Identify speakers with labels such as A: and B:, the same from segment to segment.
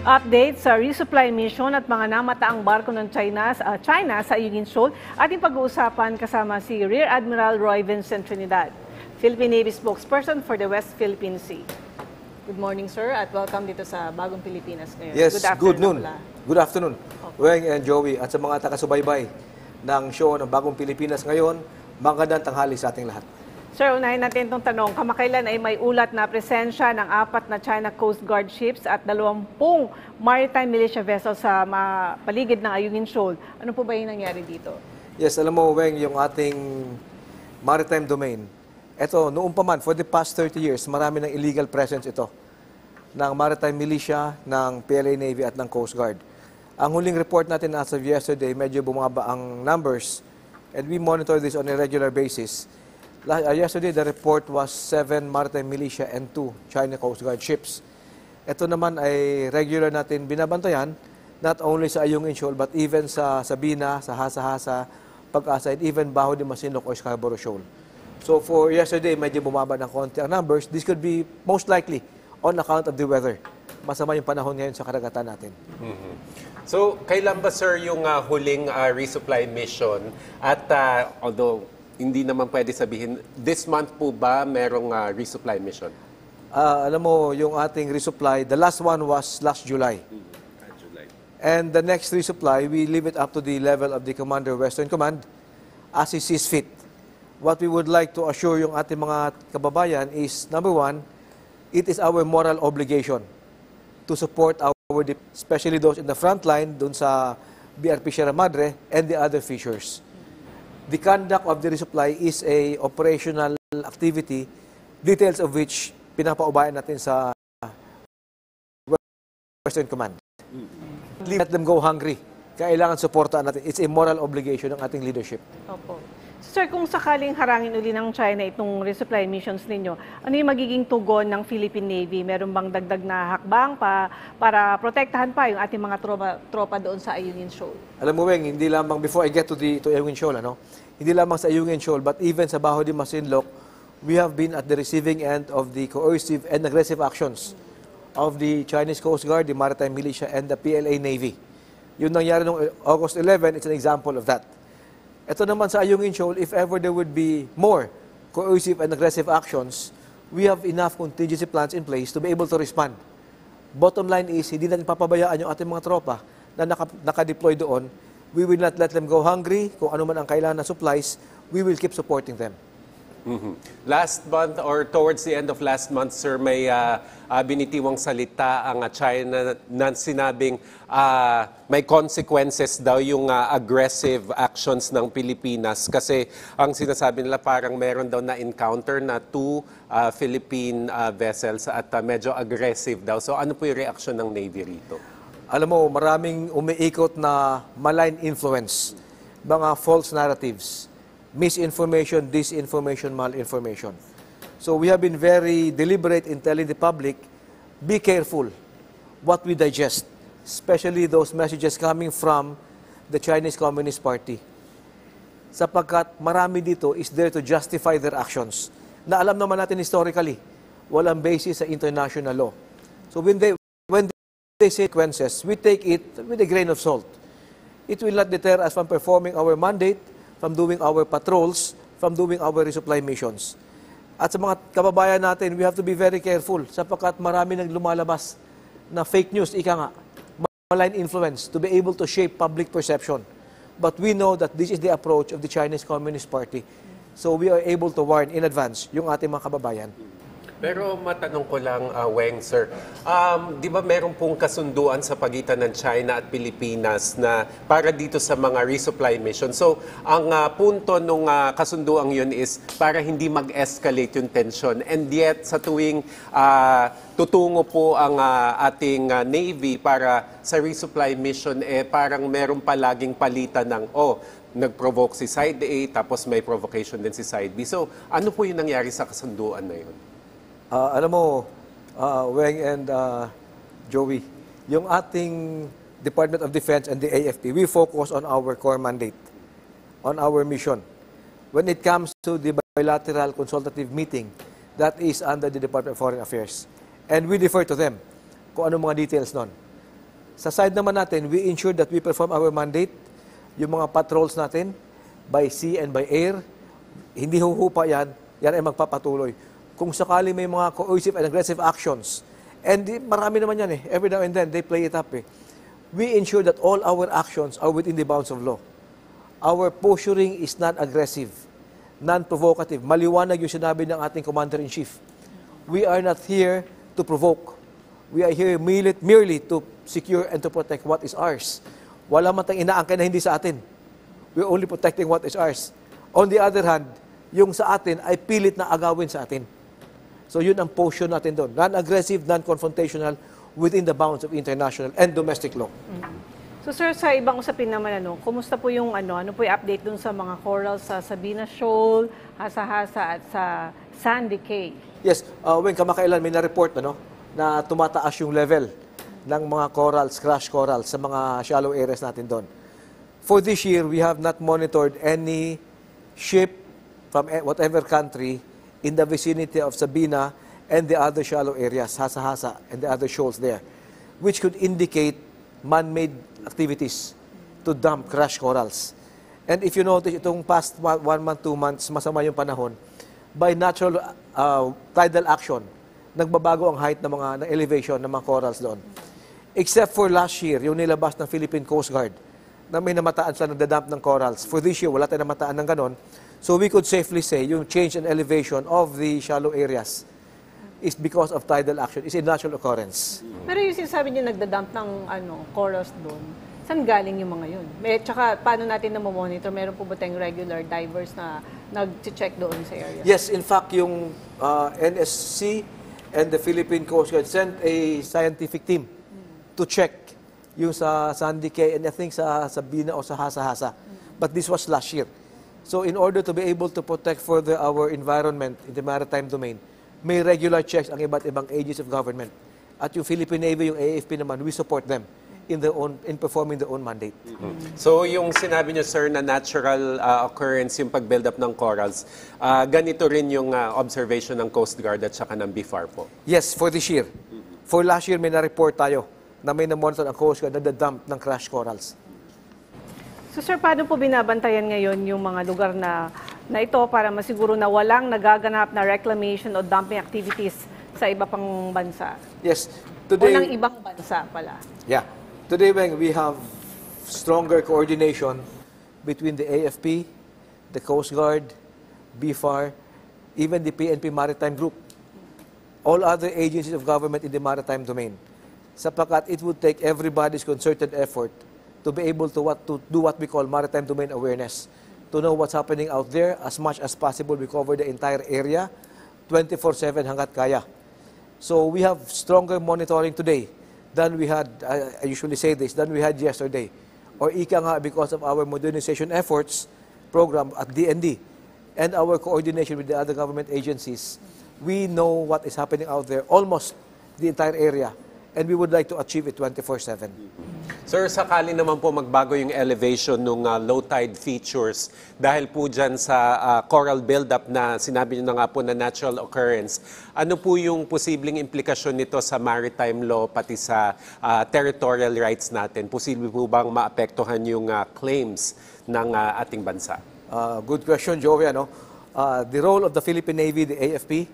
A: Update sa resupply mission at mga namataang barko ng China sa Ayungin Shoal. Ating pag-uusapan kasama si Rear Admiral Roy Vincent Trinidad, Philippine Navy spokesperson for the West Philippine Sea. Good morning, sir, at welcome dito sa Bagong Pilipinas ngayon.
B: Yes, good noon. Good afternoon,
A: Okay.
B: Weng and Joey, at sa mga taga-subaybay ng show ng Bagong Pilipinas ngayon, magandang tanghali sa ating lahat.
A: Sir, unahin natin itong tanong. Kamakailan ay may ulat na presensya ng 4 na China Coast Guard ships at 20 maritime militia vessels sa paligid ng Ayungin Shoal. Ano po ba yung nangyari dito?
B: Yes, alam mo, Weng, yung ating maritime domain, ito, noong pa man, for the past 30 years, marami ng illegal presence ito ng maritime militia, ng PLA Navy at ng Coast Guard. Ang huling report natin as of yesterday, medyo bumaba ang numbers, and we monitor this on a regular basis. Yesterday, the report was 7 maritime militia and 2 China Coast Guard ships. Ito naman ay regular natin binabantayan, not only sa Ayungin Shoal, but even sa Sabina, sa Hasa-Hasa, Pag-asa, and even Baho de Masinloc or Scarborough Shoal. So for yesterday, medyo bumaba ng konti ang numbers. This could be most likely on account of the weather. Masama yung panahon ngayon sa karagatan natin.
C: So, kailan ba, sir, yung huling resupply mission? At although hindi naman pwede sabihin, this month po ba merong resupply mission?
B: Alam mo, yung ating resupply, the last one was last July.
C: July.
B: And the next resupply, we leave it up to the level of the Commander Western Command as he sees fit. What we would like to assure yung ating mga kababayan is, number one, it is our moral obligation to support especially those in the front line, dun sa BRP Sierra Madre and the other fishers. The conduct of the resupply is a operational activity, details of which pinapaubayan natin sa Western Command. Let them go hungry. Kailangan suportaan natin. It's a moral obligation ng ating leadership.
A: Opo. Sir, kung sakaling harangin uli ng China itong resupply missions ninyo, ano yung magiging tugon ng Philippine Navy? Meron bang dagdag na hakbang para protektahan pa yung ating mga tropa doon sa Ayungin Shoal?
B: Alam mo, Weng, hindi lamang, before I get to Ayungin Shoal, hindi lamang sa Ayungin Shoal, but even sa Baho de Masinloc, we have been at the receiving end of the coercive and aggressive actions of the Chinese Coast Guard, the Maritime Militia, and the PLA Navy. Yun nangyari noong August 11, it's an example of that. Ito naman sa Ayungin Shoal, if ever there would be more coercive and aggressive actions, we have enough contingency plans in place to be able to respond. Bottom line is, hindi natin papabayaan yung ating mga tropa na naka-deploy doon. We will not let them go hungry. Kung ano man ang kailangan na supplies, we will keep supporting them.
C: Last month or towards the end of last month, sir, may binitiwang salita ang China na sinabing may consequences daw yung aggressive actions ng Pilipinas kasi ang sinasabi nila parang meron daw na encounter na 2 Philippine vessels at medyo aggressive daw. So ano po yung reaction ng Navy rito?
B: Alam mo, maraming umiikot na malign influence, mga false narratives, misinformation, disinformation, malinformation. So we have been very deliberate in telling the public, be careful what we digest, especially those messages coming from the Chinese Communist Party. Sapagkat marami dito is there to justify their actions. Na alam naman natin historically, walang basis sa international law. So when they say consequences, we take it with a grain of salt. It will not deter us from performing our mandate, from doing our patrols, from doing our resupply missions. At sa mga kababayan natin, we have to be very careful sapagkat marami nang lumalabas na fake news, ika nga, malign influence to be able to shape public perception. But we know that this is the approach of the Chinese Communist Party. So we are able to warn in advance yung ating mga kababayan.
C: Pero matanong ko lang, Weng, sir, di ba meron pong kasunduan sa pagitan ng China at Pilipinas na para dito sa mga resupply mission? So, ang punto ng kasunduan yun is para hindi mag-escalate yung tension. And yet, sa tuwing tutungo po ang ating Navy para sa resupply mission, parang meron palaging palitan ng, nag-provoke si Side A, tapos may provocation din si Side B. So, ano po yung nangyari sa kasunduan na yun?
B: Alam mo, Weng and Joey, yung ating Department of Defense and the AFP, we focus on our core mandate, on our mission. When it comes to the bilateral consultative meeting, that is under the Department of Foreign Affairs. And we defer to them kung ano mga details nun. Sa side naman natin, we ensure that we perform our mandate, yung mga patrols natin, by sea and by air, hindi huhupa yan ay magpapatuloy. Kung sakali may mga coercive and aggressive actions, and marami naman yan every now and then, they play it up we ensure that all our actions are within the bounds of law. Our posturing is non-aggressive, non-provocative. Maliwanag yung sinabi ng ating Commander-in-Chief. We are not here to provoke. We are here merely to secure and to protect what is ours. Wala man tayong inaangkin na hindi sa atin. We're only protecting what is ours. On the other hand, yung sa atin ay pilit na agawin sa atin. So yun ang posture natin doon. Non-aggressive, non-confrontational, within the bounds of international and domestic law.
A: So sir, sa ibang usapin naman, kumusta po yung ano po yung update dun sa mga corals sa Sabina Shoal, Hasa-Hasa at sa Sandy Cay?
B: Yes, when kamakailan may na-report na tumataas yung level ng mga corals, crash corals sa mga shallow areas natin doon. For this year, we have not monitored any ship from whatever country in the vicinity of Sabina and the other shallow areas, Hasa-Hasa and the other shoals there, which could indicate man-made activities to dump crash corals. And if you notice, itong past 1 month, 2 months, masama yung panahon, by natural tidal action, nagbabago ang height ng elevation ng mga corals doon. Except for last year, yung nilabas ng Philippine Coast Guard, na may namataan sila nagdadump ng corals. For this year, wala tayong namataan ng ganon. So we could safely say yung change in elevation of the shallow areas is because of tidal action. It's a natural occurrence.
A: Pero yung sinasabi niyo nagdadump ng corals doon, saan galing yung mga yun? Tsaka paano natin na-monitor? Meron po ba tayong regular divers na nag-check doon sa area?
B: Yes, in fact, yung NSC and the Philippine Coast Guard sent a scientific team to check yung sa Sandy Cay and I think sa Sabina o sa Hasa-Hasa. But this was last year. So in order to be able to protect further our environment in the maritime domain, may regular checks ang iba't ibang agencies of government. At yung Philippine Navy, yung AFP naman, we support them in performing their own mandate.
C: So yung sinabi niyo, sir, na natural occurrence yung pag-build up ng corals, ganito rin yung observation ng Coast Guard at saka ng BFAR po?
B: Yes, for this year. For last year, may na-report tayo na may na-monitor ang Coast Guard na nagda-dump ng crash corals.
A: So sir, paano po binabantayan ngayon yung mga lugar na ito para masiguro na walang nagaganap na reclamation o dumping activities sa iba pang bansa?
B: Yes.
A: O ng ibang bansa pala?
B: Yeah. Today, Weng, we have stronger coordination between the AFP, the Coast Guard, BFAR, even the PNP Maritime Group, all other agencies of government in the maritime domain. Sapagkat it would take everybody's concerted effort to be able to do what we call maritime domain awareness, to know what's happening out there. As much as possible, we cover the entire area, 24/7 hanggat kaya. So we have stronger monitoring today than we had, I usually say this, than we had yesterday. Or ika nga, because of our modernization efforts program at DND and our coordination with the other government agencies, we know what is happening out there, almost the entire area. And we would like to achieve it 24/7.
C: Sir, sakali naman po magbago yung elevation ng low tide features dahil po dyan sa coral buildup na sinabi nyo na nga po na natural occurrence. Ano po yung posibleng implikasyon nito sa maritime law pati sa territorial rights natin? Posible po bang maapektuhan yung claims ng ating bansa?
B: Good question, Joey. The role of the Philippine Navy, the AFP,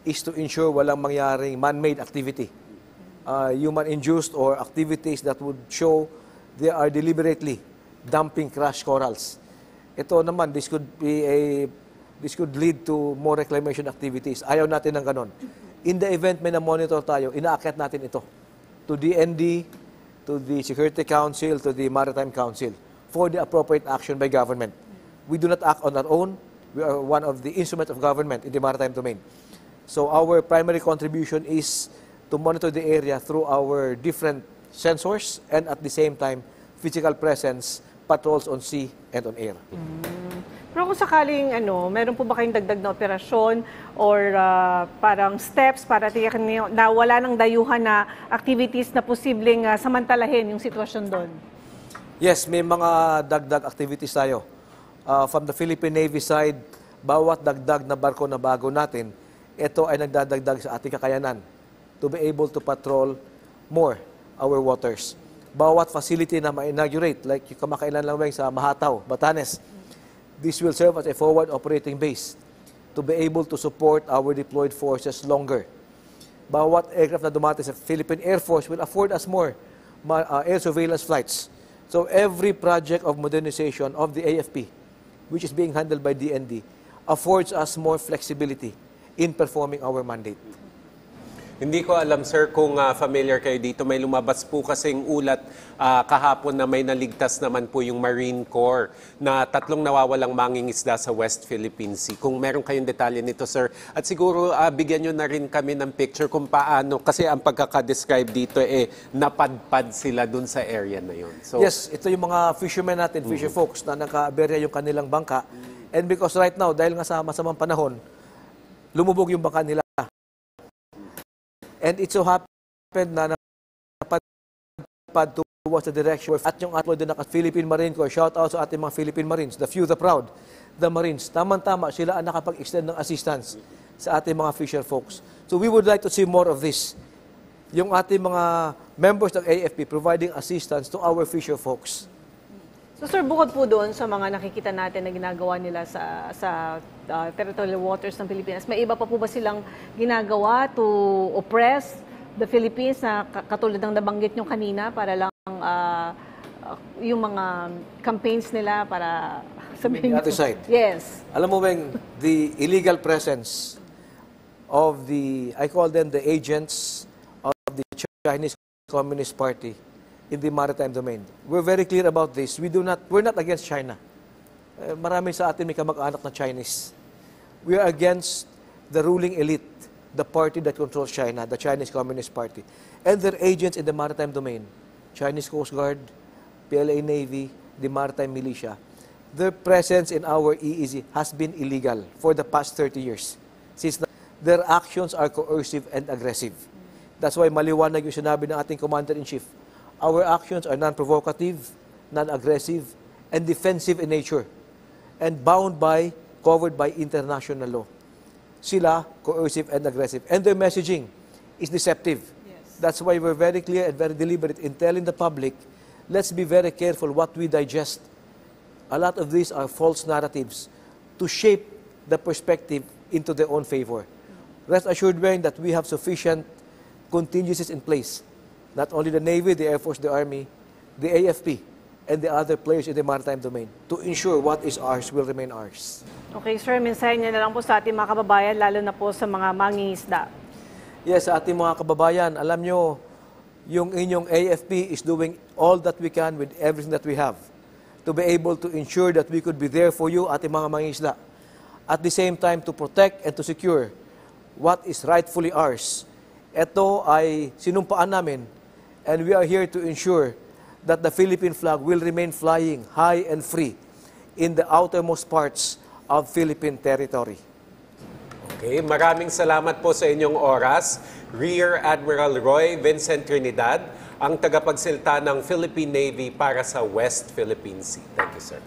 B: is to ensure walang mangyaring man-made activity. Human-induced or activities that would show they are deliberately dumping crash corals. Ito naman, this could lead to more reclamation activities. Ayaw natin ng ganon. In the event may na-monitor tayo, inaakyat natin ito to DND, to the Security Council, to the Maritime Council for the appropriate action by government. We do not act on our own. We are one of the instruments of government in the maritime domain. So our primary contribution is to monitor the area through our different sensors and at the same time, physical presence, patrols on sea and on air.
A: Pero kung sakaling meron po ba kayong dagdag na operasyon or parang steps para tiyak na wala ng dayuhan na activities na posibleng samantalahin yung sitwasyon doon?
B: Yes, may mga dagdag activities tayo. From the Philippine Navy side, bawat dagdag na barko na bago natin, ito ay nagdadagdag sa ating kakayanan to be able to patrol more our waters. bawat facility na ma-inaugurate, like yung kamakailan lang Weng, sa Mahataw, Batanes, this will serve as a forward operating base to be able to support our deployed forces longer. Bawat aircraft na dumating sa Philippine Air Force will afford us more air surveillance flights. So every project of modernization of the AFP, which is being handled by DND, affords us more flexibility in performing our mandate.
C: Hindi ko alam, sir, kung familiar kayo dito. May lumabas po kasing ulat kahapon na may naligtas naman po yung Marine Corps na 3 nawawalang mangingisda sa West Philippine Sea. Kung meron kayong detalye nito, sir. At siguro bigyan nyo na rin kami ng picture kung paano. Kasi ang pagkaka-describe dito, napadpad sila dun sa area na yun. So,
B: yes, ito yung mga fishermen natin, fisher folks, na nakaberya yung kanilang bangka. And because right now, dahil nga sa masamang panahon, lumubog yung bangka nila. And it so happened na napadpad towards the direction at yung upload na Philippine Marine Corps, shout out sa ating mga Philippine Marines, the few, the proud, the Marines. Tamang-tama, sila ang nakapag-extend ng assistance sa ating mga fisher folks. So we would like to see more of this. Yung ating mga members ng AFP providing assistance to our fisher folks.
A: So sir, bukod po doon sa mga nakikita natin na ginagawa nila sa territorial waters ng Pilipinas, may iba pa po ba silang ginagawa to oppress the Philippines na katulad ng nabanggit nyo kanina para lang yung mga campaigns nila para sabihin
B: The other side.
A: Yes.
B: Alam mo bang the illegal presence of I call them the agents of the Chinese Communist Party in the maritime domain. We're very clear about this. We're not against China. Marami sa atin may kamag-anak na Chinese. We are against the ruling elite, the party that controls China, the Chinese Communist Party, and their agents in the maritime domain, Chinese Coast Guard, PLA Navy, the maritime militia. Their presence in our EEZ has been illegal for the past 30 years. Since their actions are coercive and aggressive. That's why maliwanag yung sinabi ng ating Commander-in-Chief. Our actions are non-provocative, non-aggressive, and defensive in nature, and covered by international law. Sila, coercive and aggressive. And their messaging is deceptive.
A: Yes.
B: That's why we're very clear and very deliberate in telling the public, let's be very careful what we digest. A lot of these are false narratives to shape the perspective into their own favor. Rest assured, Wayne, that we have sufficient contingencies in place. Not only the Navy, the Air Force, the Army, the AFP, and the other players in the maritime domain to ensure what is ours will remain ours.
A: Okay, sir, mensahe niya na lang po sa ating mga kababayan, lalo na po sa mga mangingisda.
B: Yes, sa ating mga kababayan, alam nyo, yung inyong AFP is doing all that we can with everything that we have to be able to ensure that we could be there for you, ating mga mangingisda. At the same time, to protect and to secure what is rightfully ours. Ito ay sinumpaan namin, and we are here to ensure that the Philippine flag will remain flying high and free in the outermost parts of Philippine territory.
C: okay, maraming salamat po sa inyong oras. Rear Admiral Roy Vincent Trinidad, ang tagapagsilta ng Philippine Navy para sa West Philippine Sea. Thank you, sir.